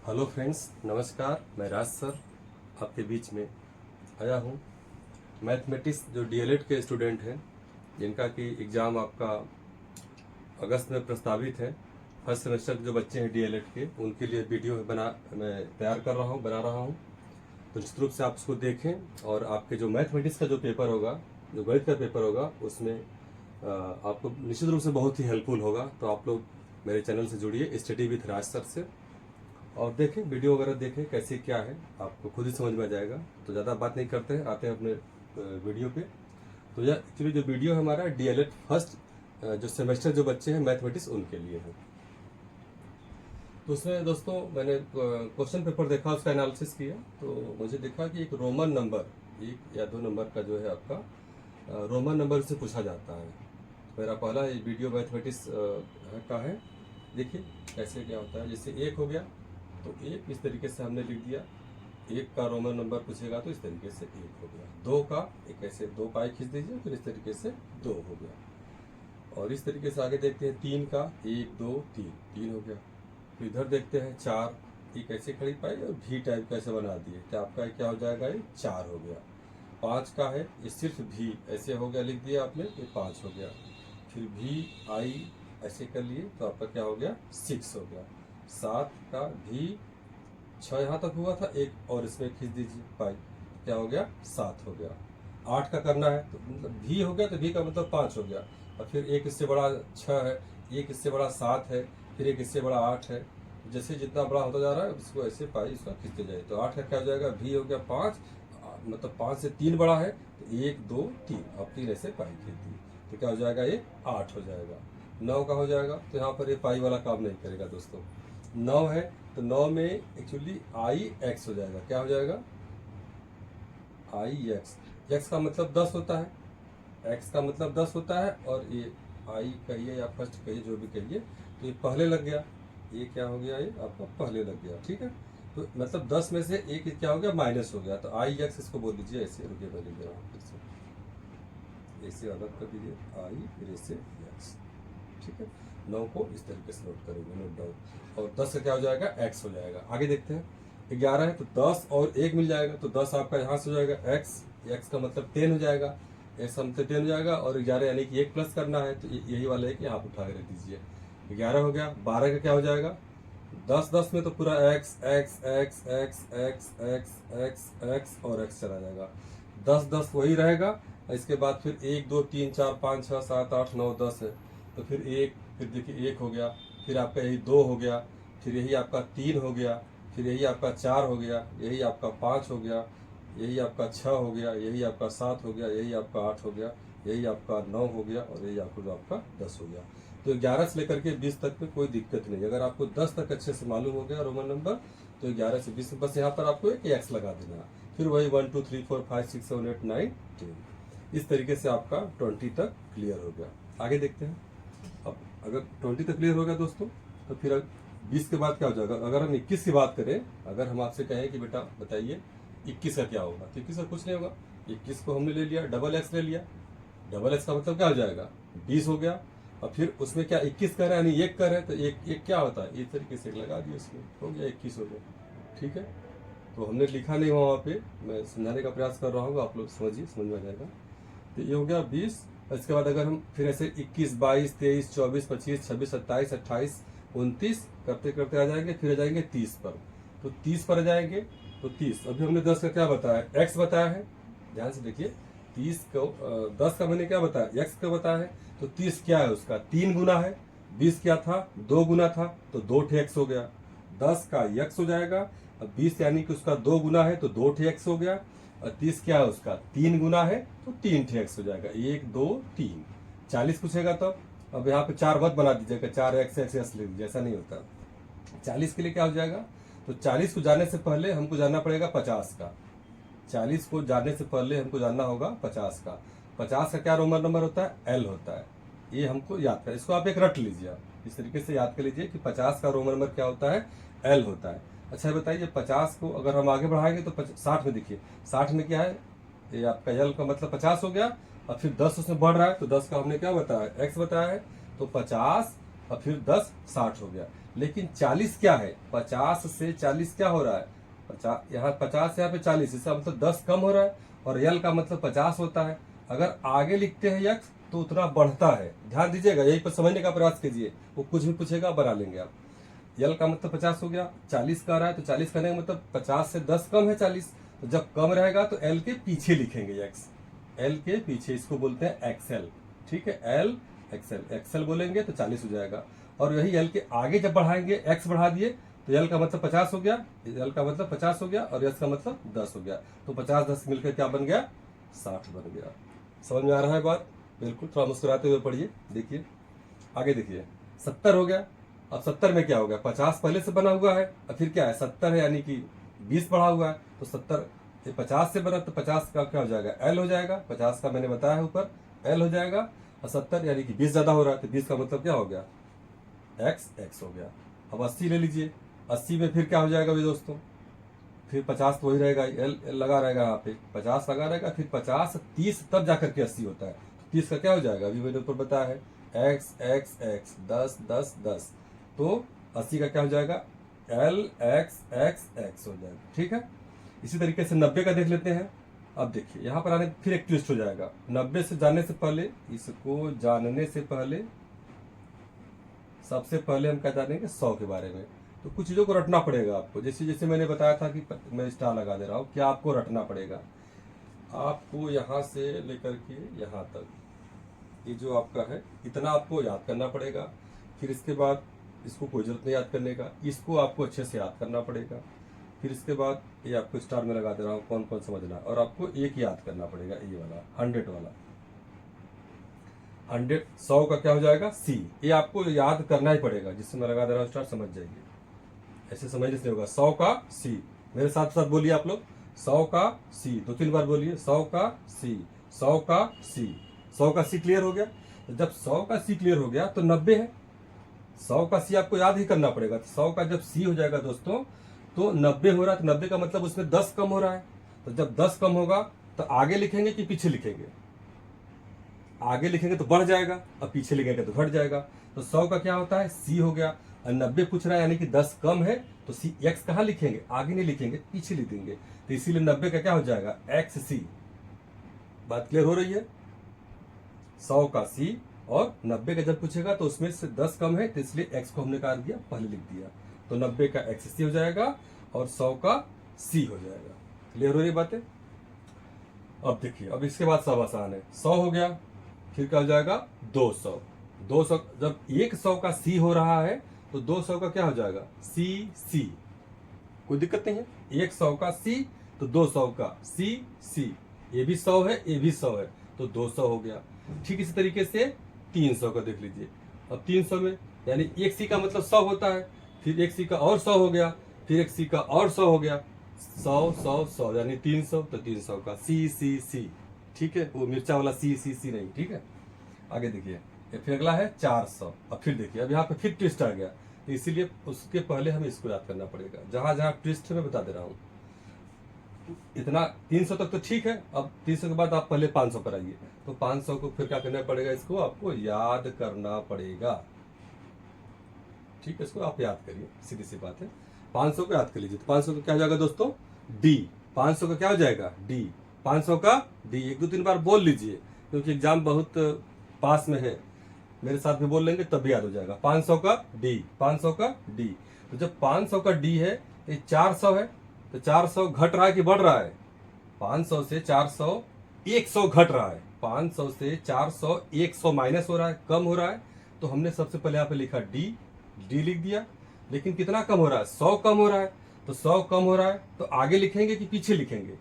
Hello friends, नमस्कार। मैं राज sir आपके बीच में आया हूँ। मैथमेटिक्स जो डीएलएड के स्टूडेंट हैं जिनका कि एग्ज़ाम आपका अगस्त में प्रस्तावित है, फर्स्ट सेमेस्टर के जो बच्चे हैं डीएलएड के, उनके लिए वीडियो मैं तैयार कर रहा हूँ, बना रहा हूँ। तो निश्चित रूप से आप उसको देखें और आपके जो मैथमेटिक्स का जो पेपर होगा, जो गणित का पेपर होगा, उसमें आपको निश्चित रूप से बहुत ही हेल्पफुल होगा। तो आप लोग मेरे चैनल से जुड़िए, स्टडी विथ राज सर से, और देखें, वीडियो वगैरह देखें कैसे क्या है, आपको खुद ही समझ में आ जाएगा। तो ज़्यादा बात नहीं करते हैं, आते हैं अपने वीडियो पे। तो यह एक्चुअली जो वीडियो है हमारा डीएलएड फर्स्ट जो सेमेस्टर जो बच्चे हैं मैथमेटिक्स उनके लिए है। तो उसमें दोस्तों मैंने क्वेश्चन पेपर देखा, उसका एनालिसिस किया, तो मुझे देखा कि एक रोमन नंबर, 1 या 2 नंबर का जो है आपका रोमन नंबर से पूछा जाता है। मेरा पहला ये वीडियो मैथमेटिक्स का है। देखिए कैसे क्या होता है। जैसे 1 हो गया तो 1 इस तरीके से हमने लिख दिया। 1 का रोमन नंबर पूछेगा तो इस तरीके से 1 हो गया। 2 का एक ऐसे 2 का खींच दीजिए, फिर इस तरीके से 2 हो गया। और इस तरीके से आगे देखते हैं 3 का 1 2 3 3 हो गया। फिर इधर देखते हैं 4, एक ऐसे खड़ी पाई और भी टाइप का ऐसे बना दिए, तो आपका क्या हो जाएगा, ये 4 हो गया। 5 का है, ये सिर्फ भी ऐसे हो गया, लिख दिया आपने, ये 5 हो गया। फिर भी आई ऐसे कर लिए तो आपका क्या हो गया, 6 हो गया। 7 का भी 6 यहाँ तक हुआ था, एक और इसमें खींच दीजिए पाई, क्या हो गया, 7 हो गया। 8 का करना है तो मतलब भी हो गया, तो भी का मतलब 5 हो गया। और फिर एक इससे बड़ा 6 है, एक इससे बड़ा 7 है, फिर एक इससे बड़ा 8 है। जैसे जितना बड़ा होता जा रहा है उसको ऐसे पाई इसका खींचते जाए। तो 8 का क्या हो जाएगा, भी हो गया 5, मतलब 5 से 3 बड़ा है तो 1 2 3, अब 3 ऐसे पाई खींच दी तो क्या हो जाएगा, ये 8 हो जाएगा। 9 का हो जाएगा तो यहाँ पर ये पाई वाला काम नहीं करेगा दोस्तों। 9 है तो 9 में एक्चुअली आई एक्स हो जाएगा। क्या हो जाएगा, आई एक्स। एक्स का मतलब 10 होता है, एक्स का मतलब 10 होता है। और ये आई कहिए या फर्स्ट कहिए, जो भी कहिए, तो ये पहले लग गया। ये क्या हो गया, ये आपका पहले लग गया, ठीक है। तो मतलब 10 में से एक क्या हो गया, माइनस हो गया। तो आई एक्स इसको बोल दीजिए ऐसे, रुकिए मैं लिख दे रहा हूँ फिर से, ऐसे अलग कर दीजिए, आई फिर ऐसे एक्स, ठीक है। 9 को इस तरीके से नोट करेंगे, नोट डाउन। और 10 का क्या हो जाएगा, एक्स हो जाएगा। आगे देखते हैं 11 है तो 10 और 1 मिल जाएगा, तो 10 आपका यहाँ से हो जाएगा एक्स, एक्स का मतलब 10 हो जाएगा, एक्स का मतलब 10 हो जाएगा। और 11 यानी कि 1 प्लस करना है, तो यही वाला है कि यहाँ पर उठा के रख दीजिए। 11 हो गया। 12 का क्या हो जाएगा, 10 10 में तो पूरा x x x x x x x x और एक्स चला जाएगा। 10 10 वही रहेगा। इसके बाद फिर 1 2 3 4 5 6 7 8 9 10 है, तो फिर 1, फिर देखिए 1 हो गया, फिर आपका यही 2 हो गया, फिर यही आपका 3 हो गया, फिर यही आपका 4 हो गया, यही आपका 5 हो गया, यही आपका 6 हो गया, यही आपका 7 हो गया, यही आपका 8 हो गया, यही आपका 9 हो गया, और यही आपका 10 हो गया। तो 11 से लेकर के 20 तक में कोई दिक्कत नहीं। अगर आपको 10 तक अच्छे से मालूम हो गया रोमन नंबर, तो 11 से 20 में बस यहाँ पर आपको एक एक्स लगा देना। फिर वही 1 2 3 4 5 6 7 8 9 10, इस तरीके से आपका 20 तक क्लियर हो गया। आगे देखते हैं। अब अगर 20 तक क्लियर हो गया दोस्तों, तो फिर 20 के बाद क्या हो जाएगा। अगर हम 21 की बात करें, अगर हम आपसे कहें कि बेटा बताइए 21 का क्या होगा, तो 21 का कुछ नहीं होगा। 21 को हमने ले लिया, डबल एक्स ले लिया। डबल एक्स का मतलब क्या हो जाएगा, 20 हो गया। और फिर उसमें क्या 21 कर रहे हैं, यानी 1 कर रहे हैं, तो एक क्या होता है, इस तरीके से लगा दिया, उसमें हो गया 21 हो गया, ठीक है। तो हमने लिखा नहीं हुआ वहाँ पे, मैं समझाने का प्रयास कर रहा हूँ, आप लोग समझिए, समझ में आ जाएगा। तो ये हो गया 20। इसके बाद अगर हम फिर ऐसे 21 22 23 24 25 26 27 28 29 करते करते आ जाएंगे, फिर आ जाएंगे 30 पर। तो 30 पर आ जाएंगे तो 30, अभी हमने 10 का क्या बताया, एक्स बताया है, ध्यान से देखिए। 30 को 10 का मैंने क्या बताया, एक्स का बताया है। तो 30 क्या है, उसका 3 गुना है। 20 क्या था, 2 गुना था, तो 2 एक्स हो गया। 10 का एक्स हो जाएगा। अब 20 यानी कि उसका 2 गुना है, तो 2 एक्स हो गया। और 30 क्या है, उसका 3 गुना है, तो 3 एक्स हो जाएगा। 1 2 3, 40 पूछेगा तो अब यहाँ पे 4 मत बना दीजिएगा, 4 एक्स एक्स एक्स ले दीजिए, ऐसा नहीं होता। 40 के लिए क्या हो जाएगा, तो 40 को जानने से पहले हमको जानना पड़ेगा 50 का। 40 को जानने से पहले हमको जानना होगा 50 का। 50 का क्या रोमन नंबर होता है, एल होता है। ये हमको याद कर, इसको आप एक रट लीजिए, आप इस तरीके से याद कर लीजिए कि 50 का रोमन नंबर क्या होता है, एल होता है। अच्छा बताइए 50 को अगर हम आगे बढ़ाएंगे तो 60 में देखिए, 60 में क्या है, ये आपका एल का मतलब 50 हो गया। और फिर 10 उसमें बढ़ रहा है, तो 10 का हमने क्या बताया, एक्स बताया है। तो 50 और फिर 10 60 हो गया। लेकिन 40 क्या है, 50 से 40 क्या हो रहा है, 50 यहाँ 50 यहाँ पे 40, इसका मतलब 10 कम हो रहा है। और यल का मतलब 50 होता है। अगर आगे लिखते हैं यक्स तो उतना बढ़ता है, ध्यान दीजिएगा, यही पर समझने का प्रयास कीजिए। वो कुछ भी पूछेगा बना लेंगे आप। यल का मतलब 50 हो गया, 40 का रहा है तो 40 करने का मतलब 50 से 10 कम है 40। तो जब कम रहेगा तो एल के पीछे लिखेंगे एक्स, एल के पीछे, इसको बोलते हैं एक्सएल। ठीक है, एल एक्सएल, एक्सएल बोलेंगे तो 40 हो जाएगा। और यही एल के आगे जब बढ़ाएंगे, एक्स बढ़ा दिए तो एल का मतलब 50 हो गया, एल का मतलब 50 हो गया और एस का मतलब 10 हो गया। तो 50 10 मिलकर क्या बन गया, 60 बन गया। समझ में आ रहा है बात? बिल्कुल, थोड़ा मुस्कुराते हुए पढ़िए। देखिए आगे, देखिए 70 हो गया। अब 70 में क्या हो गया, 50 पहले से बना हुआ है और फिर क्या है 70 है, यानी कि 20 बढ़ा हुआ है। तो 70 50 से बना तो 50 का क्या हो जाएगा, एल हो जाएगा। 50 का मैंने बताया है ऊपर, एल हो जाएगा। और 70 यानी कि 20 ज्यादा हो रहा है तो 20 का मतलब क्या हो गया, एक्स, एक्स हो गया। अब 80 ले लीजिए, 80 में फिर क्या हो जाएगा भाई दोस्तों, फिर 50 तो वही रहेगा, एल लगा रहेगा यहाँ पे, 50 लगा रहेगा, फिर 50 30 तब जाकर के 80 होता है। 30 का क्या हो जाएगा, अभी मैंने ऊपर बताया है, एक्स एक्स एक्स 10 10 10, तो 80 का क्या हो जाएगा, एल एक्स एक्स एक्स हो जाएगा। ठीक है, इसी तरीके से 90 का देख लेते हैं। अब देखिए यहाँ पर आने फिर एक ट्विस्ट हो जाएगा। 90 से जानने से पहले, इसको जानने से पहले सबसे पहले हम क्या जानेंगे 100 के बारे में। तो कुछ चीज़ों को रटना पड़ेगा आपको, जैसे जैसे मैंने बताया था कि मैं स्टार लगा दे रहा हूँ, क्या आपको रटना पड़ेगा। आपको यहाँ से लेकर के यहाँ तक ये जो आपका है इतना आपको याद करना पड़ेगा। फिर इसके बाद इसको कोई जरूरत नहीं याद करने का, इसको आपको अच्छे से याद करना पड़ेगा। फिर इसके बाद ये आपको स्टार में लगा दे रहा हूँ, कौन कौन समझना है। और आपको एक याद करना पड़ेगा, ये वाला 100 वाला, 100 100 का क्या हो जाएगा, सी। ये आपको याद करना ही पड़ेगा, जिससे मैं लगा दे रहा हूँ स्टार, समझ जाइए। ऐसे समझने से होगा, 100 का सी, मेरे साथ साथ बोलिए आप लोग, 100 का सी, 2-3 बार बोलिए, 100 का सी, 100 का सी। 100 का सी क्लियर हो गया। तो जब 100 का सी क्लियर हो गया तो 90 है, 100 का सी आपको याद ही करना पड़ेगा। तो 100 का जब सी हो जाएगा दोस्तों तो 90 हो रहा है, तो 90 का मतलब उसमें 10 कम हो रहा है। तो जब 10 कम होगा तो आगे लिखेंगे कि पीछे लिखेंगे, आगे लिखेंगे तो बढ़ जाएगा और पीछे लिखेंगे तो घट जाएगा। तो 100 का क्या होता है, सी हो गया। और 90 पूछ रहा है यानी कि 10 कम है, तो सी एक्स कहाँ लिखेंगे, आगे नहीं लिखेंगे, पीछे लिख देंगे। तो इसीलिए 90 का क्या हो जाएगा, एक्स सी। बात क्लियर हो रही है? 100 का सी और 90 का जब पूछेगा तो उसमें से 10 कम है, तो इसलिए एक्स को हमने काट दिया, पहले लिख दिया। तो 90 का एक्स सी हो जाएगा और 100 का सी हो जाएगा। क्लियर हो रही बातें? अब देखिए, अब इसके बाद सब आसान है। 100 हो गया, फिर क्या हो जाएगा 200। 200 जब 100 का सी हो रहा है तो 200 का क्या हो जाएगा, सी सी, कोई दिक्कत नहीं है। 100 का सी तो 200 का सी सी, ये भी 100 है, ये भी 100 है, तो 200 हो गया। ठीक इसी तरीके से 300 का देख लीजिए। अब 300 में यानी एक सी का मतलब 100 होता है, फिर एक सी का और 100 हो गया, फिर एक सी का और 100 हो गया, 100 100 100 यानी 300। तो 300 का सी सी सी। ठीक है, वो मिर्चा वाला सी सी सी नहीं। ठीक है, आगे देखिए, फिर अगला है 400। अब फिर देखिए, अब यहाँ पे फिर ट्विस्ट आ गया, तो इसीलिए उसके पहले हमें इसको याद करना पड़ेगा। जहां जहां ट्विस्ट है मैं बता दे रहा हूँ। इतना 300 तक तो ठीक है। अब 300 के बाद आप पहले 500 पर आइए। तो 500 को फिर क्या करना पड़ेगा, इसको आपको याद करना पड़ेगा। ठीक है, इसको आप याद करिए, सीधी सी बात है। 500 को याद कर लीजिए। तो 500 का क्या हो जाएगा दोस्तों, डी। 500 का क्या हो जाएगा, डी। 500 का डी। 1-2-3 बार बोल लीजिए, क्योंकि एग्जाम बहुत पास में है। मेरे साथ भी बोल लेंगे तब भी याद हो जाएगा। 500 का डी, 500 का डी। तो जब 500 का डी है, ये 400 है, तो 400 घट रहा है कि बढ़ रहा है, 500 से 400 100 घट रहा है, 500 से 400 100 माइनस हो रहा है, कम हो रहा है। तो हमने सबसे पहले यहाँ पे लिखा डी, डी लिख दिया। लेकिन कितना कम हो रहा है, 100 कम हो रहा है। तो 100 कम हो रहा है तो आगे लिखेंगे कि पीछे लिखेंगे,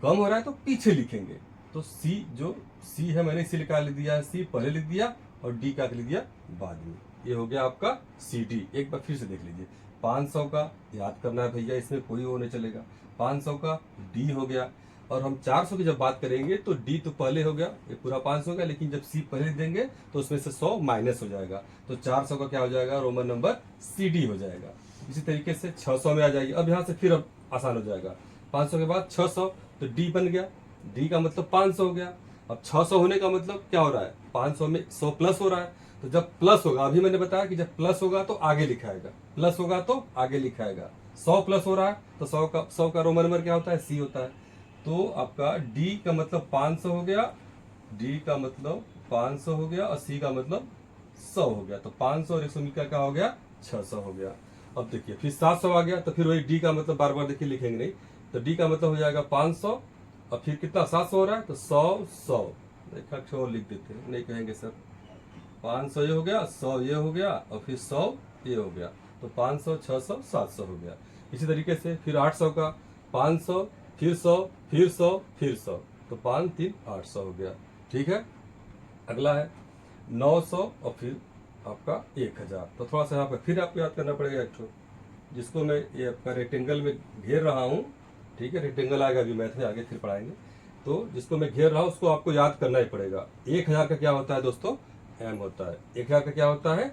कम हो रहा है तो पीछे लिखेंगे। तो सी, जो सी है मैंने इसे निकाल दिया है, सी पहले लिख दिया और डी का लिख दिया बाद में। ये हो गया आपका सी डी। एक बार फिर से देख लीजिए, 500 का याद करना है भैया, इसमें कोई वो नहीं चलेगा। 500 का डी हो गया। और हम 400 की जब बात करेंगे तो डी तो पहले हो गया, ये पूरा 500 का, लेकिन जब सी पहले देंगे तो उसमें से 100 माइनस हो जाएगा। तो 400 का क्या हो जाएगा, रोमन नंबर सी डी हो जाएगा। इसी तरीके से 600 में आ जाइए। अब यहाँ से फिर अब आसान हो जाएगा। 500 के बाद 600, तो डी बन गया, डी का मतलब 500 हो गया। अब 600 होने का मतलब क्या हो रहा है, 500 में 100 प्लस हो रहा है, तो जब प्लस होगा, अभी मैंने बताया कि जब प्लस होगा तो आगे लिखाएगा, प्लस होगा तो आगे लिखाएगा। 100 प्लस हो रहा है तो 100 का रोमन नंबर क्या होता है, सी होता है। तो आपका डी का मतलब 500 हो गया, डी का मतलब 500 हो गया और सी का मतलब 100 हो गया। तो 500 और 100 मिलकर क्या हो गया, 600 हो गया। अब देखिए फिर 700 आ गया, तो फिर वही डी का मतलब बार बार देखिए लिखेंगे नहीं, तो डी का मतलब हो जाएगा 500 और फिर कितना 700 हो रहा है तो 100 एक अक्षर और लिख देते हैं, नहीं कहेंगे सर। 500 ये हो गया, 100 ये हो गया और फिर 100 ये हो गया, तो 500 600 700 हो गया। इसी तरीके से फिर 800 का 500 फिर 100 फिर 100 फिर 100, तो 5 3 800 हो गया। ठीक है, अगला है 900 और फिर आपका 1000। तो थोड़ा सा यहाँ पे फिर आपको याद करना पड़ेगा एक ठो, जिसको मैं ये आपका रेक्टेंगल में घेर रहा हूँ। ठीक है, रेक्टेंगल आएगा अभी मैथ में आगे फिर पढ़ाएंगे। तो जिसको मैं घेर रहा हूँ उसको आपको याद करना ही पड़ेगा। 1000 का क्या होता है दोस्तों, एम होता है। 1000 का क्या होता है,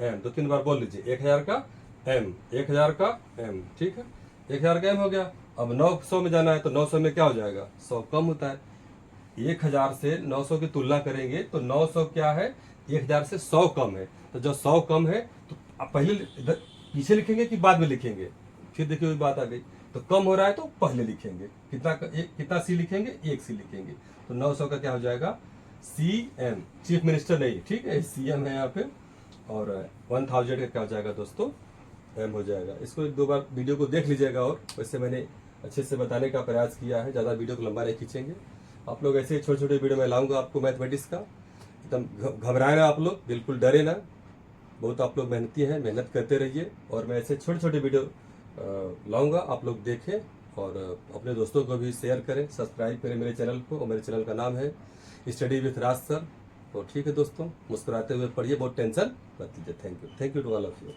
एम। 2-3 बार बोल लीजिए, 1000 का एम, 1000 का एम। ठीक है, 1000 का एम हो गया। अब 900 में जाना है तो 900 में क्या हो जाएगा, 100 कम होता है। 1000 से 900 की तुलना करेंगे तो 900 क्या है, 1000 से 100 कम है। तो जब 100 कम है तो आप पहले पीछे लिखेंगे कि बाद में लिखेंगे, फिर देखिए वही बात आ गई। तो कम हो रहा है तो पहले लिखेंगे, कितना सी लिखेंगे, 1 सी लिखेंगे। तो 900 का क्या हो जाएगा, सी एम, चीफ मिनिस्टर नहीं, ठीक है, सी एम है यहाँ पे। और 1000 का क्या हो जाएगा दोस्तों, एम हो जाएगा। इसको 1-2 बार वीडियो को देख लीजिएगा, और वैसे मैंने अच्छे से बताने का प्रयास किया है, ज़्यादा वीडियो को लंबा नहीं खींचेंगे। आप लोग ऐसे छोटे छोटे वीडियो में लाऊंगा आपको मैथमेटिक्स का, एकदम घबराए ना आप लोग, बिल्कुल डरे ना। बहुत आप लोग मेहनती हैं, मेहनत करते रहिए, और मैं ऐसे छोटे छोटे वीडियो लाऊंगा, आप लोग देखें और अपने दोस्तों को भी शेयर करें, सब्सक्राइब करें मेरे चैनल को। और मेरे चैनल का नाम है स्टडी विथ राज सर। तो ठीक है दोस्तों, मुस्कुराते हुए पढ़िए, बहुत टेंशन मत लीजिए। Thank you to all of you.